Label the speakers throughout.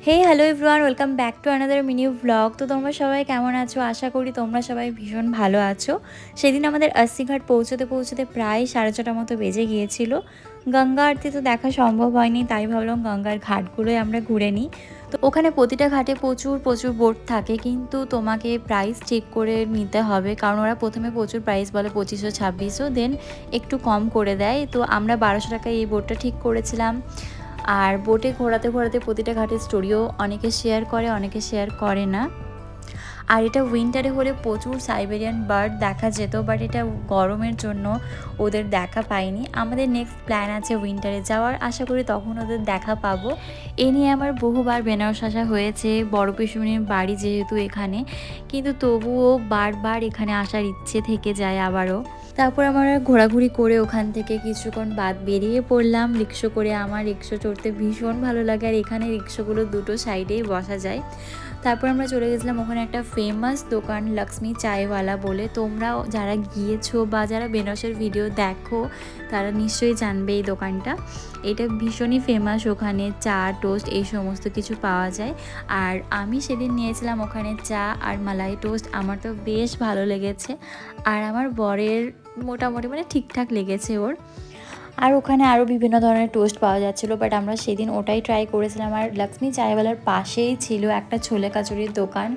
Speaker 1: Hello everyone, welcome back to another mini blog. তো তোমরা সবাই কেমন আছো? আশা করি তোমরা সবাই ভীষণ ভালো আছো। সেদিন আমাদের আস্সিঘাট পৌঁছতে পৌঁছতে প্রায় 6:30 মতো বেজে গিয়েছিল। গঙ্গা আরতি তো দেখা সম্ভব হয়নি, তাই ভাবলাম গঙ্গার ঘাটগুলোই আমরা ঘুরে নিই। তো ওখানে প্রতিটা ঘাটে প্রচুর প্রচুর বোট থাকে, কিন্তু তোমাকে প্রাইস চেক করে নিতে হবে, কারণ ওরা প্রথমে প্রচুর প্রাইস বলে 2500-2600, দেন একটু কম করে দেয়। তো আমরা 1200 টাকায় এই বোটটা ঠিক করেছিলাম। আর বোটে ঘোরাতে ঘোরাতে প্রতিটা ঘাটের স্টোরিও অনেকে শেয়ার করে, অনেকে শেয়ার করে না। আর এটা উইন্টারে হলে প্রচুর সাইবেরিয়ান বার্ড দেখা যেত, বাট এটা গরমের জন্য ওদের দেখা পাইনি। আমাদের নেক্সট প্ল্যান আছে উইন্টারে যাওয়ার, আশা করি তখন ওদের দেখা পাবো। এ নিয়ে আমার বহুবার বেনারস আসা হয়েছে, বড় পিসুমনির বাড়ি যেহেতু এখানে, কিন্তু তবুও বারবার এখানে আসার ইচ্ছে থেকে যায় আবারও। তারপর আমরা ঘোরাঘুরি করে ওখান থেকে কিছুক্ষণ বাদ বেরিয়ে পড়লাম রিক্সা করে। আমার রিক্সা চড়তে ভীষণ ভালো লাগে, আর এখানে রিক্সাগুলো দুটো সাইডেই বসা যায়। তারপর আমরা চলে গেছিলাম ওখানে একটা ফেমাস দোকান লক্ষ্মী চায়ওয়ালা বলে। তোমরা যারা গিয়েছো বা যারা বেনারসের ভিডিও দেখো তারা নিশ্চয়ই জানবে এই দোকানটা। এটা ভীষণই ফেমাস, ওখানে চা টোস্ট এই সমস্ত কিছু পাওয়া যায়। আর আমি সেদিন নিয়েছিলাম ওখানে চা আর মালাই টোস্ট, আমার তো বেশ ভালো লেগেছে। আর আমার বরের মোটামুটি ঠিকঠাক লেগেছে ওর। আর ওখানে আরও বিভিন্ন ধরনের টোস্ট পাওয়া যাচ্ছিলো, বাট আমরা সেদিন ওটাই ট্রাই করেছিলাম। আর লক্ষ্মী চায়ওয়ালার পাশেই ছিল একটা ছোলে কাচুরির দোকান,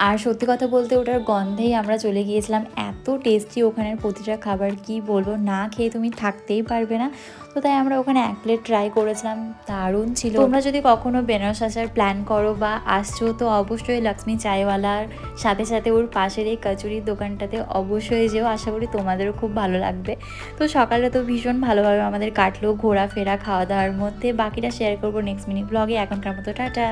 Speaker 1: আর সত্যি কথা বলতে ওটার গন্ধেই আমরা চলে গিয়েছিলাম। এত টেস্টি ওখানের প্রতিটা খাবার, কি বলবো, না খেয়ে তুমি থাকতেই পারবে না। তো তাই আমরা ওখানে এক প্লেট ট্রাই করেছিলাম, দারুণ ছিল। তোমরা যদি কখনো বেনারস আসার প্ল্যান করো বা আসছো, তো অবশ্যই লক্ষ্মী চায়ওয়ালার সাথে সাথে ওর পাশের এই কচুরির দোকানটাতে অবশ্যই যেও, আশা করি তোমাদেরও খুব ভালো লাগবে। তো সকালে তো ভীষণ ভালোভাবে আমাদের কাটলো ঘোরাফেরা খাওয়া দাওয়ার মধ্যে। বাকিটা শেয়ার করবো নেক্সট মিনি ব্লগে। এখনকার মতো টাটা।